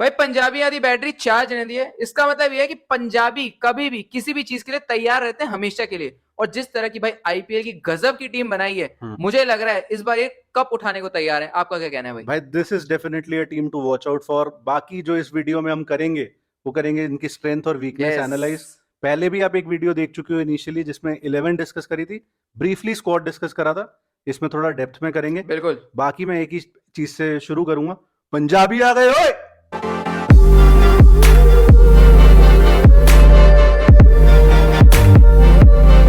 भाई पंजाबी आधी battery charge रहती है, इसका मतलब ये है कि पंजाबी कभी भी किसी भी चीज के लिए तैयार रहते हैं हमेशा के लिए। और जिस तरह की भाई आईपीएल की गजब की टीम बनाई है, मुझे लग रहा है इस बार ये कप उठाने को तैयार है। आपका क्या कहना है भाई? भाई this is definitely a team to watch out for. बाकी जो इस वीडियो में हम करेंगे वो करेंगे इनकी स्ट्रेंथ और वीकनेस यस, एनालाइज। पहले भी आप एक वीडियो देख चुके हो इनिशियली, जिसमें 11 डिस्कस करी थी, ब्रीफली स्क्वाड डिस्कस करा था। इसमें थोड़ा डेप्थ में करेंगे। बिल्कुल। बाकी मैं एक ही चीज से शुरू करूंगा, पंजाबी आ गए ओए।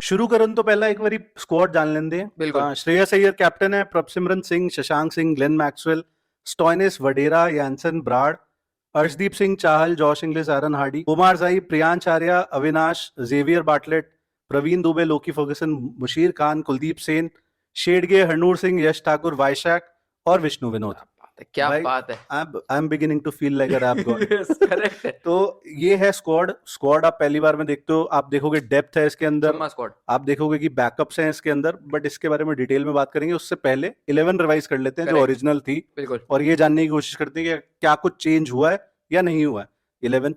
शुरू करन तो पहला एक बारी स्क्वाड जान लेंदे। बिल्कुल। श्रेयस अय्यर कैप्टन है, Prabhsimran Singh, Shashank Singh, Glenn Maxwell, Stoinis, Wadhera, Jansen, Brar, Arshdeep Singh, Chahal, Josh Inglis, Aaron Hardie, Kumar जाई, Priyansh Arya, Avinash, Xavier Bartlett, Praveen Dubey, Lockie Ferguson, Musheer Khan, Kuldeep Sen, Shedge, Harnoor Singh, Yash Thakur, Vyshak और विष्णु विनोद। क्या भाई बात है! I am beginning to feel like a rap god. Yes, correct है। तो ये है स्क्वाड आप पहली बार में देखते हो, आप देखोगे डेप्थ है इसके अंदर, चुम्मा स्क्वाड। आप देखोगे कि बैकअप्स हैं इसके अंदर, बट इसके बारे में डिटेल में बात करेंगे। उससे पहले 11 रिवाइज कर लेते हैं जो करेक्ट। ओरिजिनल थी, बिल्कुल। और ये जानने की कोशिश करते हैं कि क्या कुछ चेंज हुआ है या नहीं हुआ है। 11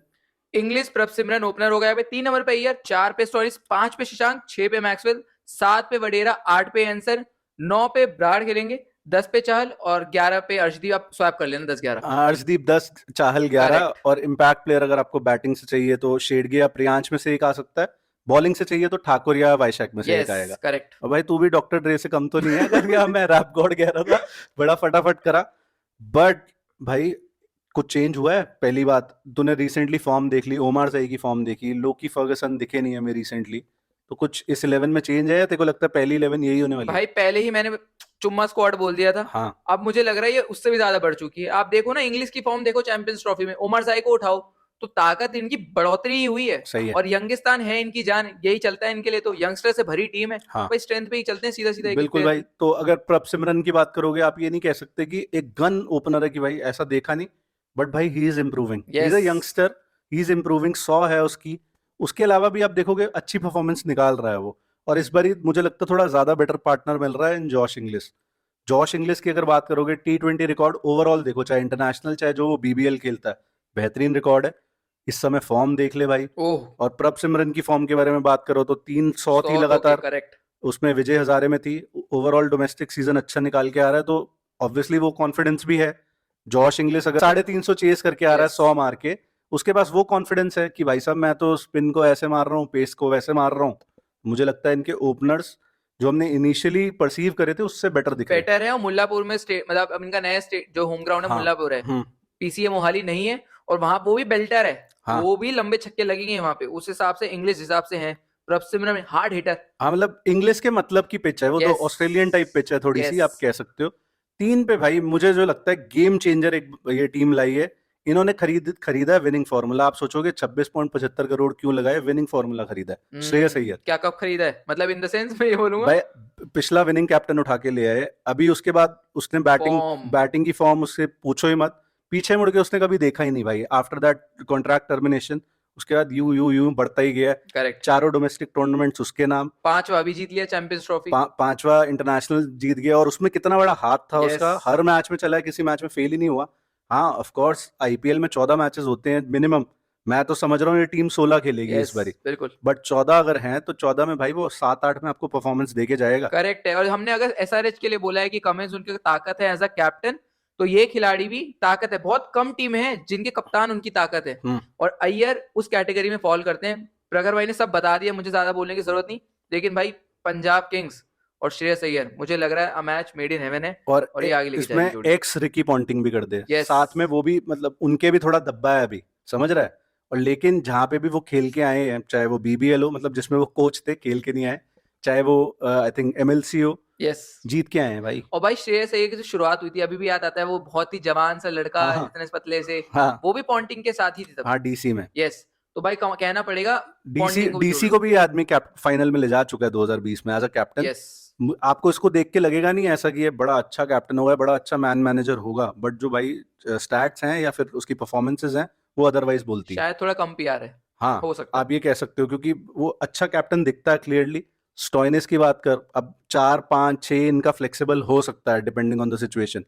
इंग्लिश प्रभसिमरन ओपनर हो गया। 3 नंबर पे अय्यर, 4 पे स्टोरिस, 5 पे शशांक, 6 पे मैक्सवेल, 7 पे वडेरा, 8 पे एंसन, 9 पे ब्राड खेलेंगे, 10 पे चहल और 11 पे अर्शदीप। आप स्वैप कर लेना 10-11। अर्शदीप 10, चाहल 11, करेक्ट। और इम्पैक्ट प्लेयर अगर आपको बैटिंग से चाहिए तो शेडगे या प्रियांश में से एक आ सकता है, बॉलिंग से चाहिए तो ठाकुर या वाइशैक में से एक यस, आएगा। करेक्ट। और भाई तू भी डॉक्टर ड्रे से कम तो नहीं है अगर यहाँ मैं रैप गॉड कह रहा था, बड़ा फटाफट करा। बट भाई कुछ चेंज हुआ है। पहली बात, तूने रिसेंटली फॉर्म देख ली, ओमार जाई की फॉर्म देखी, लोकी फर्गसन दिखे नहीं हमें रिसेंटली, तो कुछ इस 11 में चेंज है या तेरे को लगता है पहली 11 यही होने वाली है? भाई पहले ही मैंने चुम्मा स्क्वाड बोल दिया था। हाँ अब मुझे लग रहा है ये उससे भी ज्यादा बढ़ चुकी है। आप देखो ना, इंग्लिश की फॉर्म देखो चैंपियंस ट्रॉफी में, उमर जाई को उठाओ तो ताकत इनकी बढ़ोतरी ही हुई है। सही है। और यंगिस्तान है इनकी जान, यही चलता है इनके लिए। तो यंगस्टर से भरी टीम है हाँ भाई, स्ट्रेंथ पे ही चलते हैं सीधा सीधा एक एक बिल्कुल प्लेयर भाई। की। तो अगर प्रभसिमरन की बात करोगे, आप ये नहीं कह सकते कि एक गन ओपनर है कि भाई ऐसा देखा नहीं, बट भाई he is improving, he is a yes. Youngster, he is improving. 100 है उसकी। उसके अलावा भी आप देखोगे अच्छी परफॉर्मेंस निकाल रहा है वो। और इस बार मुझे लगता है थोड़ा ज्यादा बेटर पार्टनर मिल रहा है इन जॉश इंग्लिस। जॉश इंग्लिस की अगर बात करोगे, T20 रिकॉर्ड ओवरऑल देखो, चाहे इंटरनेशनल चाहे जो वो बीबीएल खेलता है, बेहतरीन रिकॉर्ड है। इस समय फॉर्म देख ले भाई। ओह, और प्रभसिमरन की फॉर्म के बारे में बात करो तो 300 थी 100 तो के लगातार, करेक्ट। उसमें विजय हजारे में थी। ओवरऑल डोमेस्टिक सीजन अच्छा निकाल के आ रहा है, तो ऑब्वियसली वो कॉन्फिडेंस भी है। जॉश इंग्लिस अगर 350 चेस करके आ रहा है यस, 100 मार के, उसके पास वो कॉन्फिडेंस है कि भाई साहब मैं तो स्पिन को ऐसे मार रहा हूँ, पेस को वैसे मार रहा हूँ। मुझे लगता है इनके ओपनर्स जो हमने इनिशियली परसीव करे थे उससे बेटर दिख रहे हैं। बेटर है। और मुल्लापुर में स्टेट, मतलब अब इनका नया स्टेट जो होम ग्राउंड है हाँ। मुल्लापुर है, हम्म। पीसीए मोहाली नहीं है। और वहां वो भी बेल्टर है, हाँ वो भी लंबे छक्के लगेंगे वहां पे। उस हिसाब से इंग्लिश हिसाब से है। Prabhsimran hard hitter. हाँ, मतलब इंग्लिश के मतलब की पिच है वो, तो यस, ऑस्ट्रेलियन टाइप पिच है थोड़ी सी, यस। आप कह सकते हो। 3 पे भाई मुझे जो लगता है गेम चेंजर एक ये टीम लाई है। इन्होंने खरीदा विनिंग फॉर्मूला। आप सोचोगे 26.75 करोड़ क्यों लगाए, विनिंग फॉर्मूला खरीदा है श्रेयस अय्यर। क्या कब खरीदा है, मतलब इन द सेंस मैं ये बोलूंगा। भाई पिछला विनिंग कैप्टन उठा के ले आए, अभी उसके बाद उसने बैटिंग फॉर्म। बैटिंग की फॉर्म उससे पूछो ही मत। पीछे मुड़ के उसने कभी देखा ही नहीं भाई, आफ्टर दैट कॉन्ट्रैक्ट टर्मिनेशन। उसके बाद यू यू यू बढ़ता ही गया। करेक्ट। चारों डोमेस्टिक टूर्नामेंट्स उसके नाम। 5वां भी जीत लिया चैंपियंस ट्रॉफी। पांचवा इंटरनेशनल जीत गया, और उसमें कितना बड़ा हाथ था यस। उसका, हर मैच में चला है, किसी मैच में फेल ही नहीं हुआ। हाँ ऑफ कोर्स आईपीएल में 14 मैचेस होते हैं मिनिमम। मैं तो समझ रहा हूँ ये टीम 16 खेलेगी इस यस, बारी, बिल्कुल बट 14 अगर हैं तो 14 में भाई वो 7-8 में आपको परफॉर्मेंस देके जाएगा। करेक्ट है। और हमने अगर एसआरएच के लिए बोला है कि कमिंस उनकी ताकत है एज अ कैप्टन, तो ये खिलाड़ी भी ताकत है। बहुत कम टीम है जिनके कप्तान उनकी ताकत है। हम्म। और अय्यर उस कैटेगरी में फॉल करते हैं। प्रगर भाई ने सब बता दिया, मुझे ज्यादा बोलने की जरूरत नहीं। लेकिन भाई पंजाब किंग्स और श्रेयस अय्यर, मुझे लग रहा है मैच मेड इन हेवन है। और और ये आगे लेके इसमें जाएगी जोड़ी। एक्स रिकी पॉन्टिंग भी कर दे यस। साथ में, वो भी मतलब उनके भी थोड़ा दब्बा है अभी, समझ रहा है। और लेकिन जहां पे भी वो खेल के आए हैं, चाहे वो बीबीएल हो, मतलब जिसमें वो कोच थे, खेल के नहीं आए, चाहे वो आई थिंक एमएलसी हो, यस। जीत के आए हैं भाई। और भाई श्रेयस अय्यर की जो शुरुआत हुई थी, अभी भी याद आता है, वो बहुत ही जवान सा लड़का हाँ हाँ इतने पतले से, हाँ वो भी पॉन्टिंग के साथ ही थी तब। हाँ डीसी में। यस। तो भाई कहना पड़ेगा डीसी पॉन्टिंग को भी जोड़ डीसी लो। को भी ये आदमी फाइनल में ले जा चुका है 2020 में एज अ कैप्टन। यस। आपको इसको देख के लगेगा नहीं ऐसा कि ये बड़ा अच्छा कैप्टन होगा, बड़ा अच्छा मैन मैनेजर होगा, बट जो भाई स्टैट्स हैं या फिर उसकी परफॉर्मेंसेज हैं वो अदरवाइज बोलती है। शायद थोड़ा कम पीआर है। हाँ हो सकता है। आप ये कह सकते हो, क्योंकि वो अच्छा कैप्टन दिखता है क्लियरली। स्टॉइनिस की बात कर, अब 4-5-6 इनका फ्लेक्सिबल हो सकता है depending on the situation.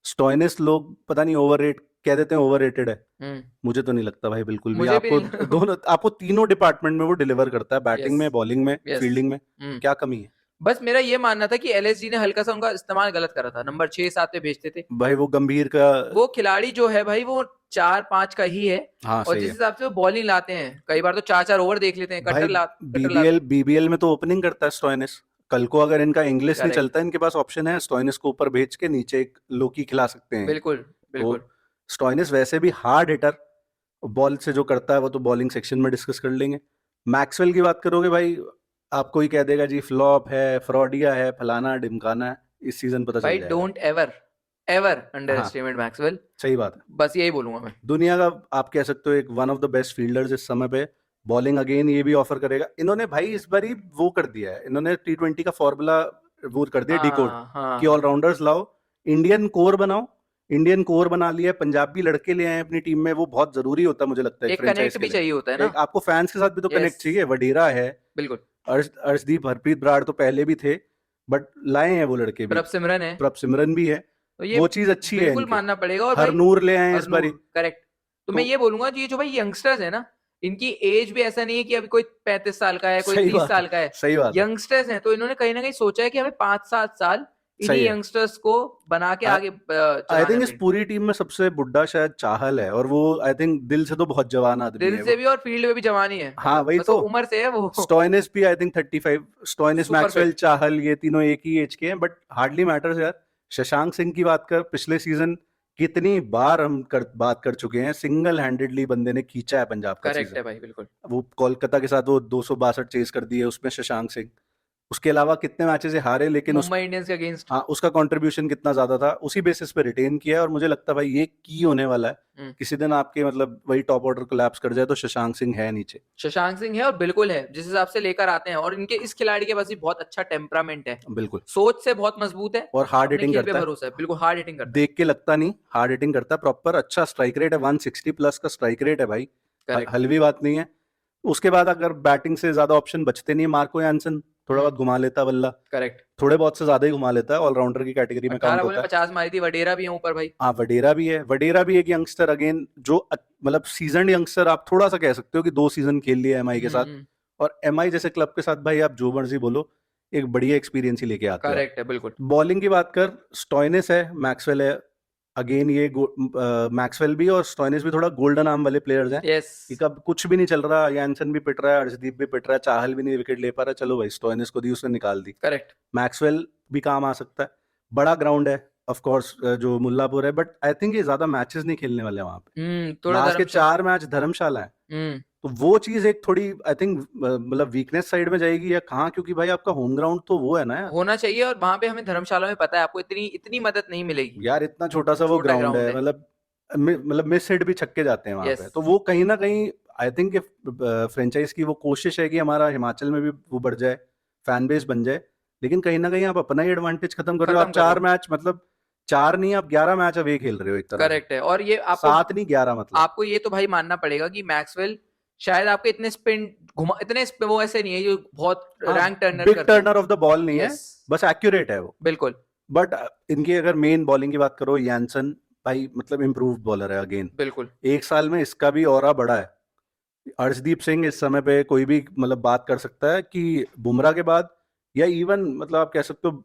Stoinis लोग पता नहीं ओवर रेट कह देते हैं ओवररेटेड है, हम्म, मुझे तो नहीं लगता भाई बिल्कुल भी। मुझे भी आपको नहीं दोनों, आपको तीनों डिपार्टमेंट में वो डिलीवर करता है, बैटिंग यस में, बॉलिंग में, यस फील्डिंग में, तो क्या कमी है बस मेरा ये मानना था कि एलएसजी ने हल्का सा उनका इस्तेमाल गलत करा था, नंबर 6-7 पे भेजते थे। भाई? वो गंभीर का, वो खिलाड़ी जो है भाई वो 4-5 का ही है, हाँ और सही जिस है हिसाब से वो बॉलिंग लाते हैं कई बार तो 4-4 ओवर देख लेते हैं, भाई। कटर बीबीएल लाते हैं। बीबीएल में तो ओपनिंग करता है स्टोइनिस। कल को अगर इनका इंग्लिश नहीं करेक्ट, चलता, इनके पास ऑप्शन है स्टोइनिस को ऊपर भेज के नीचे एक लोकी खिला सकते हैं। बिल्कुल तो बिल्कुल। स्टोइनिस वैसे भी हार्ड हिटर, बॉल से जो करता है वो तो बॉलिंग सेक्शन में डिस्कस कर लेंगे। मैक्सवेल की बात करोगे भाई, आपको ही कह देगा जी फ्लॉप है, फ्रॉडिया है, फलाना ढिमकाना है, इस सीजन पता भाई चल जाएगा। डोंट एवर एवर अंडर हाँ एस्टिमेट मैक्सवेल, सही बात है। बस यही बोलूंगा मैं। दुनिया का आप कह सकते हो एक one of the best fielders इस समय पे। बॉलिंग अगेन ये भी ऑफर करेगा। इन्होंने भाई इस बार ही वो कर दिया है, इन्होंने T20 का फॉर्मूला वो कर दिया डिकोड, हाँ हाँ कि हाँ, ऑलराउंडर्स लाओ, इंडियन कोर बनाओ। इंडियन कोर बना लिया है, पंजाबी लड़के ले आए हैं अपनी टीम में, वो बहुत जरूरी होता है मुझे लगता है एक एक फ्रेंचाइज कनेक्ट के भी चाहिए होता है लिए। ना। एक आपको फैंस के साथ भी तो कनेक्ट यस चाहिए। वडेरा है, बिल्कुल। अर्शदीप, हरप्रीत बराड़ तो पहले भी थे, बट लाए हैं वो लड़के भी। प्रभ सिमरन है, प्रभ सिमरन भी है, तो ये वो चीज अच्छी है बिल्कुल इनके। मानना पड़ेगा। और भाई हरनूर ले आए हैं इस बारी। हरनूर, करेक्ट। तो मैं तो ये बोलूंगा कि ये जो भाई यंगस्टर्स है ना, इनकी एज भी ऐसा नहीं है कि अभी कोई 35 साल का है, कोई सही 30 बात है, साल का है। सही बात है, यंगस्टर्स हैं, तो इन्होंने कहीं ना कहीं सोचा है कि हमें 5-7 साल इन्हीं सही है। यंगस्टर्स को बना के आगे आई चलाना है थिंक इस अपनी। पूरी टीम में सबसे बुड्ढा शायद चाहल है, और वो आई थिंक दिल से तो बहुत जवान आदमी दिल है से वो। भी और फील्ड में भी जवानी है, हाँ वही बस वो तो। उम्र से है वो। स्टोइनिस भी I think 35, Stoinis, super Maxwell, fit. Chahal, ये तीनों एक ही एज के हैं, बट हार्डली मैटर्स यार। शशांक सिंह की बात कर, पिछले सीजन कितनी बार हम बात कर चुके हैं, सिंगल हैंडेडली बंदे ने खींचा है पंजाब का करेक्ट सीजन। है भाई, बिल्कुल। वो कोलकाता के साथ वो 262 चेज कर दिए उसमें शशांक सिंह। उसके अलावा कितने मैचेस है हारे, लेकिन मुंबई इंडियंस के अगेंस्ट। हाँ उसका कंट्रीब्यूशन कितना ज्यादा था, उसी बेसिस पे रिटेन किया है। और मुझे लगता है भाई ये की होने वाला है। किसी दिन आपके मतलब वही टॉप ऑर्डर कोलैप्स कर जाए तो शशांक सिंह है नीचे। शशांक सिंह है, और बिल्कुल है जिस हिसाब से लेकर आते हैं, और इनके इस खिलाड़ी के पास भी बहुत अच्छा टेम्परामेंट है, बिल्कुल। सोच से बहुत मजबूत है, और हार्ड अपने हिटिंग खेल पे करता है, भरोसा है, बिल्कुल हार्ड हिटिंग करता है। देख के लगता नहीं, हार्ड हिटिंग करता है प्रॉपर। अच्छा स्ट्राइक रेट है, 160 प्लस का स्ट्राइक रेट है भाई, करेक्ट हलवी बात नहीं है। उसके बाद अगर बैटिंग से ज्यादा ऑप्शन बचते नहीं, मार्को यानसन थोड़ा बहुत घुमा लेता बल्ला, करेक्ट। थोड़े बहुत से ज्यादा ही घुमा लेता है, ऑलराउंडर की कैटेगरी में 18 काउंट बॉल में होता है। 50 मारी थी, वडेरा भी है ऊपर भाई। हाँ वडेरा भी है, वडेरा भी एक यंगस्टर अगेन जो मतलब सीजन यंगस्टर आप थोड़ा सा कह सकते हो कि 2 सीजन खेल लिया एमआई के साथ। और एमआई जैसे क्लब के साथ भाई आप जो मर्जी बोलो, एक बढ़िया एक्सपीरियंस ही लेके आते हो आप। करेक्ट है बिल्कुल। बॉलिंग की बात कर, स्टोइनिस है, मैक्सवेल है, अगेन ये मैक्सवेल भी और स्टोइनिस भी थोड़ा गोल्डन आर्म वाले प्लेयर्स हैं। यस कि कब कुछ भी नहीं चल रहा, यानसन भी पिट रहा है, अर्शदीप भी पिट रहा है, चाहल भी नहीं विकेट ले पा रहा, चलो भाई स्टोइनिस को दी, उसने निकाल दी। करेक्ट। मैक्सवेल भी काम आ सकता है। बड़ा ग्राउंड है ऑफ कोर्स जो मुल्लापुर है, बट आई थिंक ये ज्यादा मैचेस नहीं खेलने वाले वहां पे। थोड़ा लास्ट के धर्मशाला। 4 मैच धर्मशाला है, तो वो चीज एक थोड़ी आई थिंक मतलब वीकनेस साइड में जाएगी या कहाँ, क्योंकि भाई आपका होम ग्राउंड तो वो है ना यार। होना चाहिए, और वहां पे हमें धर्मशाला में पता है आपको इतनी इतनी मदद नहीं मिलेगी। यार इतना छोटा सा वो छोटा ग्राउंड ग्राउंड है, है। मतलब मिस हिट भी छक्के जाते हैं वहां यस पे, तो वो कहीं ना कहीं आई थिंक फ्रेंचाइज की वो कोशिश है कि हमारा हिमाचल में भी वो बढ़ जाए, फैन बेस बन जाए। लेकिन कहीं ना कहीं आप अपना ही एडवांटेज खत्म कर रहे हो। खत्म आप कर रहे 4 मैच मतलब 4 नहीं, आप 11 मैच अवे खेल रहे हो एक हो, तरह से। करेक्ट है। और ये आपको 7 नहीं 11 मतलब। आपको ये तो भाई मानना पड़ेगा कि मैक्सवेल शायद आपके इतने स्पिन घुमा, इतने वो ऐसे नहीं है जो बहुत हाँ रैंक टर्नर बिग करते हैं। टर्नर ऑफ द बॉल नहीं है, यस बस एक्यूरेट है वो। बिल्कुल। बट इनकी अगर मेन बॉलिंग की बात करो, यानसन भाई मतलब इम्प्रूव्ड बॉलर है अगेन। बिल्कुल एक साल में इसका भी ऑरा बढ़ा है। अर्शदीप सिंह इस समय पे कोई भी मतलब बात कर सकता है कि बुमराह के बाद, या इवन मतलब आप कह सकते हो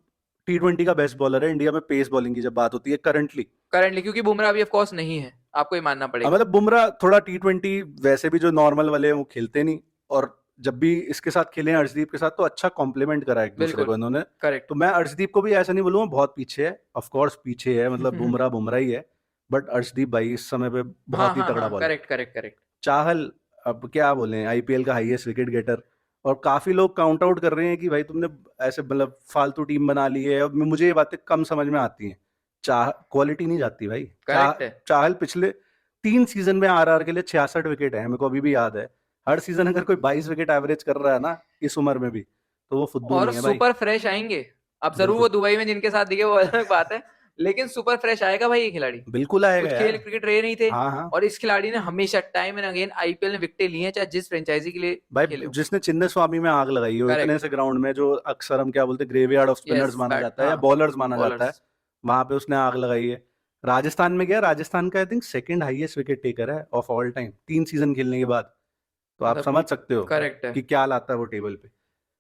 T20 का बेस्ट बॉलर है इंडिया में पेस बॉलिंग की जब बात होती है करंटली। करंटली, क्योंकि बुमराह अभी ऑफ कोर्स नहीं है, आपको ये मानना पड़ेगा। मतलब बुमराह थोड़ा T20 वैसे भी जो नॉर्मल वाले हैं वो खेलते नहीं, और जब भी इसके साथ खेले हैं अर्शदीप के साथ तो अच्छा कॉम्प्लीमेंट करा एक दूसरे बिल्कुल को इन्होंने। करेक्ट। तो मैं अर्शदीप को भी ऐसा नहीं बोलूंगा बहुत पीछे है, ऑफ कोर्स पीछे है, मतलब बुमराह बुमराह ही है, बट अर्शदीप भाई इस समय पे हाँ बहुत ही हाँ तगड़ा हाँ, bowler. Correct correct correct. Chahal, अब क्या बोले, आईपीएल का हाईएस्ट विकेट गेटर। और काफी लोग काउंट आउट कर रहे हैं कि भाई तुमने ऐसे मतलब फालतू टीम बना ली है, और मुझे ये बातें कम समझ में आती हैं। क्वालिटी नहीं जाती भाई। करेक्ट है। चाहल पिछले 3 सीजन में आरआर के लिए 66 विकेट है, मेरे को अभी भी याद है। हर सीजन अगर कोई 22 विकेट एवरेज कर रहा है ना इस उम्र में भी, तो वो फुद्दू और नहीं है भाई। सुपर फ्रेश आएंगे। अब जरूर बिल्कुल वो दुबई में जिनके साथ दिखे वो अलग बात है, लेकिन सुपर फ्रेश आएगा भाई ये खिलाड़ी। बिल्कुल आएगा कुछ यार। खेल क्रिकेट रहे नहीं थे, हाँ हाँ और इस खिलाड़ी ने हमेशा टाइम एंड अगेन आईपीएल में विकेटें ली हैं, चाहे जिस फ्रेंचाइजी के लिए भाई, खेले हो। जिसने चिन्ने स्वामी में आग लगाई हो इतने करेक्ट। से ग्राउंड में, जो अक्सर हम क्या बोलते हैं ग्रेवयार्ड ऑफ स्पिनर्स यस माना बैट, जाता है हाँ या बॉलर्स माना जाता है, बॉलर्स। वहां पे उसने आग लगाई है। राजस्थान में गया, राजस्थान का I think second highest wicket taker है ऑफ ऑल टाइम 3 सीजन खेलने के बाद। तो आप मतलब समझ सकते हो करेक्ट है। कि क्या लाता है वो टेबल पे।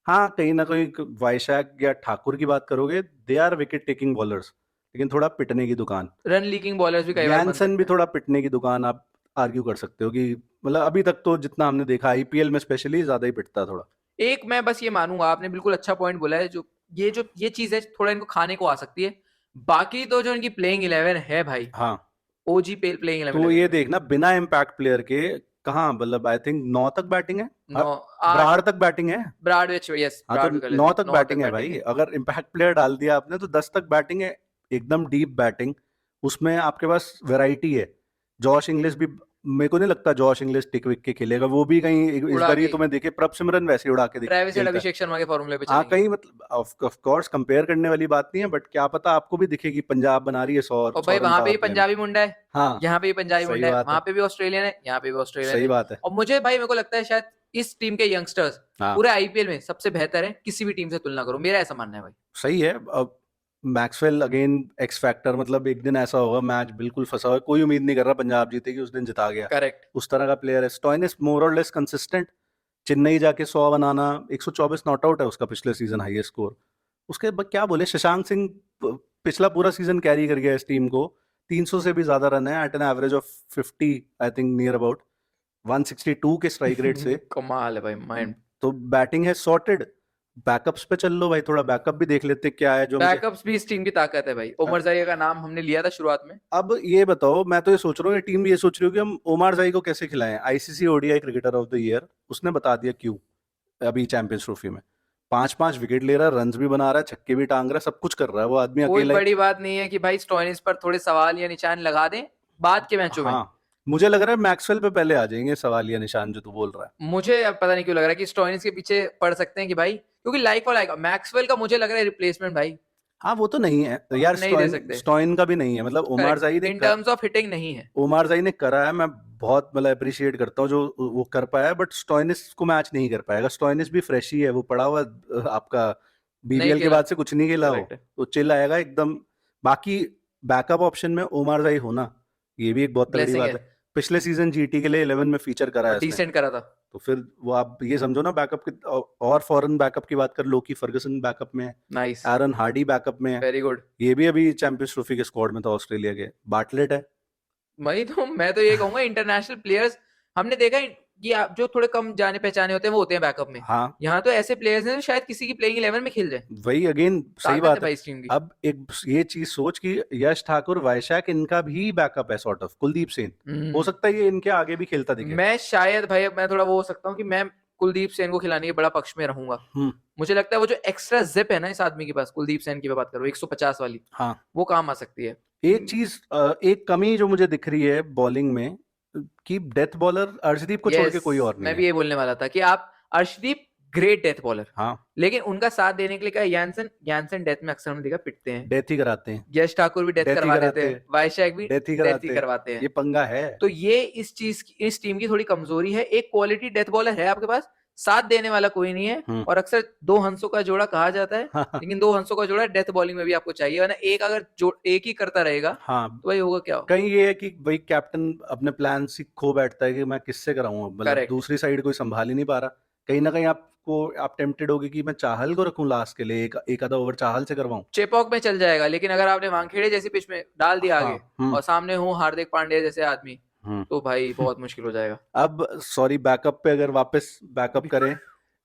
हाँ, कहीं ना कहीं वैशाख या ठाकुर की बात करोगे, they are wicket taking bowlers, लेकिन थोड़ा पिटने की दुकान। रन लीकिंग बॉलर्स भी कई बार बन यानसन भी सकते हैं। थोड़ा पिटने की दुकान, आप आर्ग्यू कर सकते हो कि मतलब अभी तक तो जितना हमने देखा आईपीएल में स्पेशली ज्यादा ही पिटता थोड़ा। एक मैं बस ये मानूंगा, आपने बिल्कुल अच्छा पॉइंट बोला है, जो ये चीज है थोड़ा इनको खाने को आ सकती है। बाकी तो जो इनकी प्लेइंग 11 है भाई, हाँ, ओजी प्लेइंग 11 तो है। ये देखना बिना इम्पैक्ट प्लेयर के कहाँ, मतलब आई थिंक 9 तक बैटिंग है। नौ, 8, ब्राड तक बैटिंग है। ब्राडवेच, यस हाँ, तो ब्राड भी कर 9 लेते, तक 9 तक बैटिंग है बैटिंग भाई। है। अगर इम्पैक्ट प्लेयर डाल दिया आपने तो 10 तक बैटिंग है, एकदम डीप बैटिंग। उसमें आपके पास वैरायटी है। जॉश इंग्लिश भी, मेरे को नहीं लगता जॉश इंग्लिश टिक विक के खेलेगा, वो भी कहीं इस उड़ा बार ही के तुम्हें देखे प्रभसिमरन वैसे ही उड़ा के ट्रेविस हेड, खेलता है। अभिषेक शर्मा के फॉर्मूले पे हाँ, चलेंगे। कहीं मतलब ऑफ कोर्स कंपेयर करने वाली बात नहीं है, बट क्या पता आपको भी दिखे कि पंजाब बना रही है 100 और भाई 100 रन वहां पे ही पावर प्ले में। पंजाबी मुंडा है, हाँ, यहाँ पे भी पंजाबी सही मुंडा है, बात है, वहां पे भी ऑस्ट्रेलियन है, यहाँ पे भी ऑस्ट्रेलियन सही है। बात है। और मुझे भाई, मेरे को लगता है शायद इस टीम के यंगस्टर्स हाँ, पूरे आईपीएल में सबसे बेहतर है, किसी भी टीम से तुलना करो, मेरा ऐसा मानना है भाई। सही है। अब मैक्सवेल अगेन एक्स फैक्टर, मतलब एक दिन ऐसा होगा मैच बिल्कुल फंसा हुआ है, कोई उम्मीद नहीं कर रहा पंजाब जीतेगी, उस दिन जिता गया। करेक्ट। उस तरह का प्लेयर है स्टोइनिस, मोर और लेस कंसिस्टेंट। चेन्नई जाके 100 बनाना, 124 नॉट आउट है उसका पिछले सीजन हाईएस्ट स्कोर। उसके बाद क्या बोले, शशांक सिंह पिछला पूरा सीजन कैरी कर गया इस टीम को। 300 से भी ज्यादा रन है at an average of 50, I think near about 162 के स्ट्राइक रेट से। कमाल है भाई, माइंड। तो बैटिंग है सॉर्टेड। बैकअप्स पे चल लो भाई, थोड़ा बैकअप भी देख लेते क्या है जो मुझे। बैकअप्स भी इस टीम की ताकत है भाई। ओमर जारिया का नाम हमने लिया था शुरुआत में। अब ये बताओ, मैं तो ये सोच रहा हूँ, ये टीम भी ये सोच रही हो कि हम ओमार जाई को कैसे खिलाएं। ICC ODI cricketer of the year, उसने बता दिया क्यों। अभी चैंपियंस ट्रॉफी में 5-5 विकेट ले रहा है, रन्स भी बना रहा है, छक्के भी टांग रहा है, सब कुछ कर रहा है वो आदमी कोई अकेला ही। बड़ी बात नहीं है कि भाई स्टोइनिस पर थोड़े सवाल या निशान लगा दें बाद के मैचों में। हाँ, मुझे लग रहा है मैक्सवेल पे पहले आ जाएंगे सवाल या निशान जो तू बोल रहा है। मुझे अब पता नहीं क्यों लग रहा है कि स्टोइनिस के पीछे पड़ सकते हैं कि भाई, क्योंकि लाइक फॉर लाइक मैक्सवेल का मुझे लग रहा है रिप्लेसमेंट भाई हाँ, वो तो नहीं है यार, नहीं दे सकते। स्टॉइन का भी नहीं है, मतलब ओमार जाई ने इन टर्म्स ऑफ हिटिंग नहीं है। ओमार जाई ने करा है, मैं बहुत मतलब अप्रिशिएट करता हूँ जो वो कर पाया है, बट स्टॉइनिस को मैच नहीं कर पाएगा। स्टॉइनिस भी फ्रेश ही है, वो पड़ा हुआ आपका नहीं बीबीएल के खेला। बाद से कुछ नहीं खेला हो, करेक्ट है। तो चिल आएगा एकदम। बाकी बैकअप ऑप्शन में ओमार जाई होना, ये भी एक बहुत तगड़ी ब्लेसिंग बात है। है। पिछले सीजन जीटी के लिए 11 में फीचर करा और है इसने, डिसेंट करा था। तो फिर वो आप ये समझो ना बैकअप की। और फॉरेन बैकअप की बात कर, लोकी फर्गसन बैकअप में है, नाइस। एरन हार्डी बैकअप में है, वेरी गुड। ये भी अभी चैंपियंस ट्रॉफी के स्क्वाड में था ऑस्ट्रेलिया के। बाटलेट है। वही तो मैं तो ये कहूंगा, इंटरनेशनल प्लेयर्स हमने देखा है कि आप जो थोड़े कम जाने पहचाने होते हैं वो होते हैं बैकअप में। हाँ, यहाँ तो ऐसे प्लेयर्स हैं जो शायद किसी की प्लेइंग 11 में खेल जाए। वही अगेन सही ताकत है बात है। भाई इस टीम की। अब एक ये चीज सोच कि यश ठाकुर, वैशाख, इनका भी बैकअप है सॉर्ट ऑफ। कुलदीप सेन हो सकता है ये इनके आगे भी खेलता दिखे। मैं शायद भाई, मैं थोड़ा वो हो सकता हूँ कि मैं कुलदीप सेन को खिलाने के बड़ा पक्ष में रहूंगा। मुझे लगता है वो जो एक्स्ट्रा जिप है ना इस आदमी के पास, कुलदीप सेन की बात करो 150 वाली, हाँ, वो काम आ सकती है। एक चीज, एक कमी जो मुझे दिख रही है बॉलिंग में, कि डेथ बॉलर अर्शदीप को छोड़ के कोई और नहीं मैं है। भी ये बोलने वाला था कि आप अर्शदीप ग्रेट डेथ बॉलर, हाँ, लेकिन उनका साथ देने के लिए क्या, यानसन डेथ में अक्सर हमने देखा पिटते हैं। डेथ ही कराते हैं, यश ठाकुर भी डेथ डेथ ही करवा देते कराते हैं, हैं, वैशाख भी डेथ ही डेथ ही कराते हैं। करवाते हैं। ये पंगा है। तो ये इस टीम की थोड़ी कमजोरी है। एक क्वालिटी डेथ बॉलर है आपके पास, साथ देने वाला कोई नहीं है। और अक्सर दो हंसों का जोड़ा कहा जाता है, लेकिन दो हंसों का जोड़ा डेथ बॉलिंग में भी आपको चाहिए, वरना एक अगर एक ही करता रहेगा हाँ, तो भाई होगा क्या। कहीं ये है कि भाई कैप्टन अपने प्लान से खो बैठता है कि मैं किससे कराऊं, मतलब करेक्ट। दूसरी साइड कोई संभाल ही नहीं पा रहा। कहीं ना कहीं आप टेम्प्टेड होगे कि मैं चाहल को रखूं लास्ट के लिए, एक आधा ओवर चाहल से करवाऊं। चेपॉक में चल जाएगा, लेकिन अगर आपने वानखेड़े जैसी पिच में डाल दिया आगे, हाँ, और सामने हो हार्दिक पांड्या जैसे आदमी, तो भाई बहुत मुश्किल हो जाएगा। अब सॉरी, बैकअप पे अगर वापस बैकअप करें,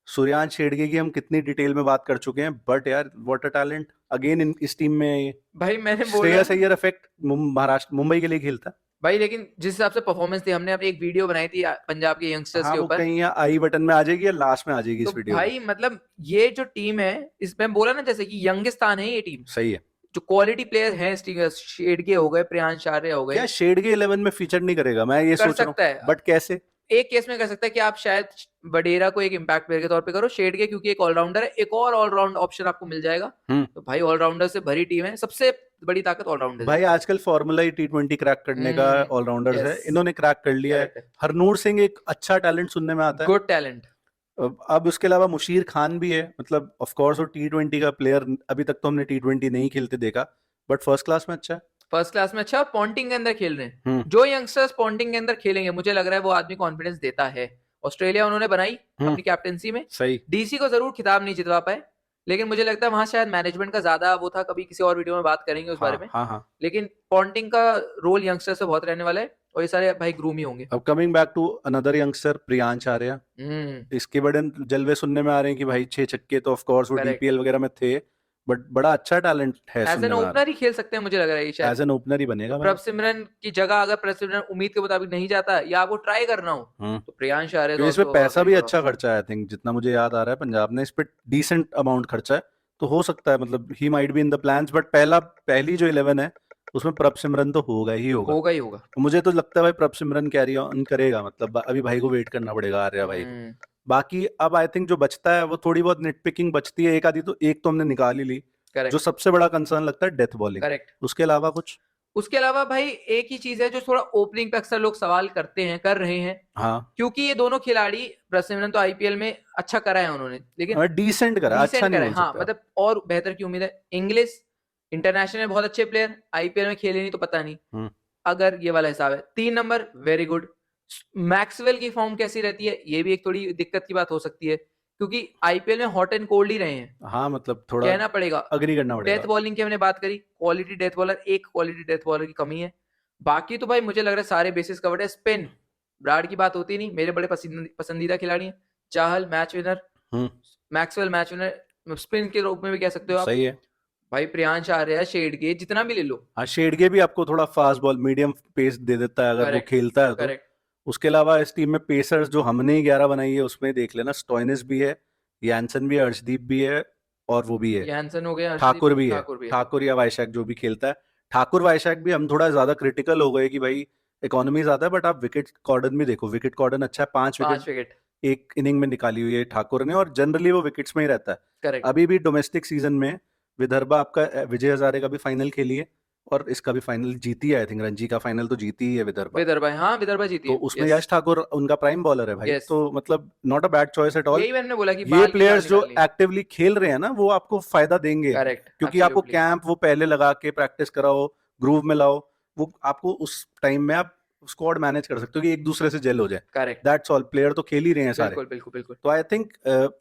सूर्यांश शेड़गे की हम कितनी डिटेल में बात कर चुके हैं, बट यार व्हाट अ टैलेंट अगेन इस टीम में है ये। भाई मैंने बोला श्रेयस अय्यर इफेक्ट, महाराष्ट्र मुंबई के लिए खेलता। भाई, लेकिन जिस हिसाब से परफॉर्मेंस थी, हमने अपनी एक वीडियो बनाई थी पंजाब के यंगस्टर्स हाँ, के वो ऊपर, कहीं आई बटन में आ जाएगी या लास्ट में आ जाएगी तो इस वीडियो भाई मतलब ये जो टीम है, इसमें बोला ना जैसे कि यंगिस्तान है ये टीम। सही है। जो क्वालिटी प्लेयर हैं इस टीम में, शेडगे हो गए, प्रियांश आर्य हो गए, क्या शेडगे 11 में फीचर नहीं करेगा, मैं ये कर सोच रहा सकता हूँ, है। बट कैसे। एक केस में कर सकता है कि आप शायद वडेरा को एक इम्पैक्ट प्लेयर के तौर पे करो, शेडगे क्योंकि एक ऑलराउंडर है, एक और ऑलराउंड ऑप्शन आपको मिल जाएगा। तो भाई ऑलराउंडर से भरी टीम है, सबसे बड़ी ताकत ऑलराउंडर भाई आजकल फॉर्मूला ही T20 क्रैक करने का ऑलराउंडर्स है, इन्होंने क्रैक कर लिया है। हरनूर सिंह एक अच्छा टैलेंट सुनने में आता है, गुड टैलेंट। अब उसके अलावा मुशीर खान भी है, मतलब ऑफ कोर्स वो T20 का प्लेयर, अभी तक तो हमने T20 नहीं खेलते देखा, बट फर्स्ट क्लास में अच्छा है। फर्स्ट क्लास में अच्छा, पॉन्टिंग के अंदर खेल रहे हैं। हम्म। जो यंगस्टर्स पॉन्टिंग के अंदर खेलेंगे मुझे लग रहा है वो आदमी कॉन्फिडेंस देता है। ऑस्ट्रेलिया उन्होंने बनाई अपनी कैप्टेंसी में, सही। डीसी को जरूर खिताब नहीं जितवा पाए, लेकिन मुझे लगता है वहां शायद मैनेजमेंट का ज्यादा वो था, कभी किसी और वीडियो में बात करेंगे उस बारे में। हाँ। लेकिन पॉन्टिंग का रोल यंगस्टर से बहुत रहने वाला है और ये सारे भाई ग्रूम ही होंगे। अब coming back to another youngster Priyansh Arya, इसके बड़े जलवे सुनने में आ रहे हैं कि भाई 6 छक्के तो ऑफ कोर्स वो Correct. डीपीएल वगैरह में थे, बट बड़ा अच्छा टैलेंट है एज सुनने एन में आ ओपनर ही खेल सकते हैं मुझे लग रहा है ये रहा शायद। है। एज एन ओपनर ही बनेगा भाई। प्रभसिमरन की जगह अगर प्रभसिमरन उम्मीद के मुताबिक नहीं जाता या आपको ट्राई करना हो तो प्रियांश आर्य क्योंकि तो इसमें पैसा भी अच्छा खर्चा है, आई थिंक जितना मुझे याद आ रहा है पंजाब ने इस पे डिसेंट अमाउंट खर्चा है, तो हो सकता है मतलब he might be in the plans, but पहली जो 11 है उसमें प्रभसिमरन तो होगा ही होगा। होगा ही होगा। मुझे तो लगता है भाई प्रभसिमरन कैरी ऑन करेगा, मतलब अभी भाई को वेट करना पड़ेगा आर्या भाई को। बाकी अब आई थिंक जो बचता है वो थोड़ी बहुत निटपिकिंग बचती है, एक तो हमने निकाल ही ली। जो करेक्ट सबसे बड़ा कंसर्न लगता है डेथ बॉलिंग, करेक्ट। उसके अलावा कुछ? उसके अलावा भाई एक ही चीज है जो थोड़ा ओपनिंग पे अक्सर लोग सवाल करते हैं, कर रहे हैं, हाँ क्योंकि ये दोनों खिलाड़ी, प्रभसिमरन तो आईपीएल में अच्छा करा है उन्होंने, लेकिन डिसेंट करा, अच्छा डिसेंट नहीं करा है। बोल हाँ सकते आप। मतलब और बेहतर की उम्मीद है। इंग्लिश इंटरनेशनल में बहुत अच्छे प्लेयर, आईपीएल में खेले नहीं तो पता नहीं। अगर ये वाला हिसाब है, 3 नंबर वेरी गुड। मैक्सवेल की फॉर्म कैसी रहती है ये भी एक थोड़ी दिक्कत की बात हो सकती है, क्योंकि आईपीएल में हॉट एंड कोल्ड ही रहे हैं। हाँ मतलब थोड़ा कहना पड़ेगा। अग्री करना डेथ पड़ेगा। बॉलिंग की हमने बात करी, क्वालिटी डेथ बॉलर, एक क्वालिटी डेथ बॉलर की कमी है। बाकी तो भाई मुझे लग रहा है सारे बेसिस कवर्ड है। स्पिन ब्राड की बात होती नहीं, मेरे बड़े पसंदीदा खिलाड़ी हैं। Chahal match winner, Maxwell match winner, spin के रूप में भी कह सकते हो आप। सही है भाई प्रियांश आर्या, शेडगे, जितना भी ले लो। हाँ, शेडगे भी आपको थोड़ा फास्ट बॉल मीडियम पेस दे देता है अगर वो करेक्ट खेलता है तो। करेक्ट। उसके अलावा इस टीम में पेसर्स जो हमने 11 बनाई है उसमें देख लेना, स्टॉइनिस भी है, यानसन भी है, अर्शदीप भी है, और वो भी है यानसन हो गया, ठाकुर भी है, ठाकुर भी है। ठाकुर या वाइशैक जो भी खेलता है। ठाकुर वाइशैक भी हम थोड़ा ज्यादा क्रिटिकल हो गए कि भाई इकोनॉमी ज्यादा है, बट आप विकेट कॉर्डन भी देखो, विकेट कॉर्डन अच्छा है, 5 5 विकेट विकेट एक इनिंग में निकाली हुई है ठाकुर ने, और जनरली वो विकेट्स में ही रहता है। करेक्ट। अभी भी डोमेस्टिक सीजन में विदर्भा आपका विजय हजारे का भी फाइनल खेली है और इसका भी फाइनल जीती है, आई थिंक रणजी का फाइनल तो जीती ही है विदर्भा। विदर्भा, हाँ विदर्भा जीती तो है। उसमें yes, यश ठाकुर उनका प्राइम बॉलर है भाई, yes. तो मतलब not a bad choice at all. यही मैंने बोला कि ये बाल की दाढ़ प्लेयर्स जो निकालनी है। एक्टिवली खेल रहे हैं ना वो आपको फायदा देंगे, करेक्ट क्योंकि आपको एब्सोल्युटली। कैंप वो पहले लगा के प्रैक्टिस कराओ, ग्रूव में लाओ, वो आपको उस टाइम में आप स्क्वाड मैनेज कर सकते हो कि एक दूसरे से जेल हो जाए। करेक्ट दैट्स ऑल, प्लेयर तो खेल ही रहे हैं सारे। बिल्कुल बिल्कुल बिल्कुल। तो आई थिंक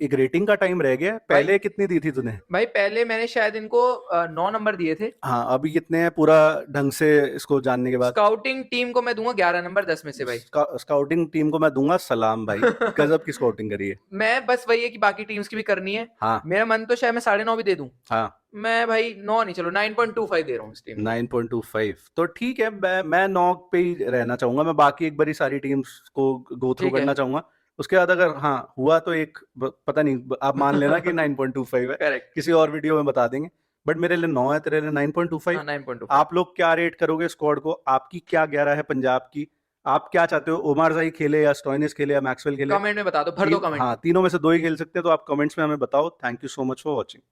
एक रेटिंग का टाइम रह गया, पहले कितनी दी थी तूने? भाई पहले मैंने शायद इनको 9 नंबर दिए थे। हाँ अभी कितने हैं पूरा ढंग से इसको जानने के बाद? स्काउटिंग टीम को मैं दूंगा 11 नंबर 10 में से भाई। स्काउटिंग टीम को मैं दूंगा सलाम भाई, गजब की स्काउटिंग करी है। मैं बस वही है कि बाकी टीम्स की भी करनी है। हाँ मेरा मन तो शायद मैं 9.5 भी दे दूं। हाँ मैं भाई 9 नहीं, चलो 9.25 दे रहा हूँ इस टीम को। 9.25 तो ठीक है, मैं 9 पे ही रहना चाहूंगा, मैं बाकी एक बारी सारी टीम्स को गो थ्रू ठीक है। करना चाहूंगा। उसके बाद अगर हाँ हुआ तो एक पता नहीं, आप मान लेना कि 9.25 है, करेक्ट। किसी और वीडियो में बता देंगे, बट मेरे लिए 9 है, तेरे लिए 9.25। हाँ 9.25। आप लोग क्या रेट करोगे स्क्वाड को? आपकी क्या 11 है पंजाब की? आप क्या चाहते हो, ओमार जाई खेले या स्टॉइनिस खेले या मैक्सवेल खेले? कमेंट में बता दो, भर दो कमेंट। हाँ तीनों में से 2 ही खेल सकते हैं, तो आप कमेंट्स में हमें बताओ। Thank you so much for watching.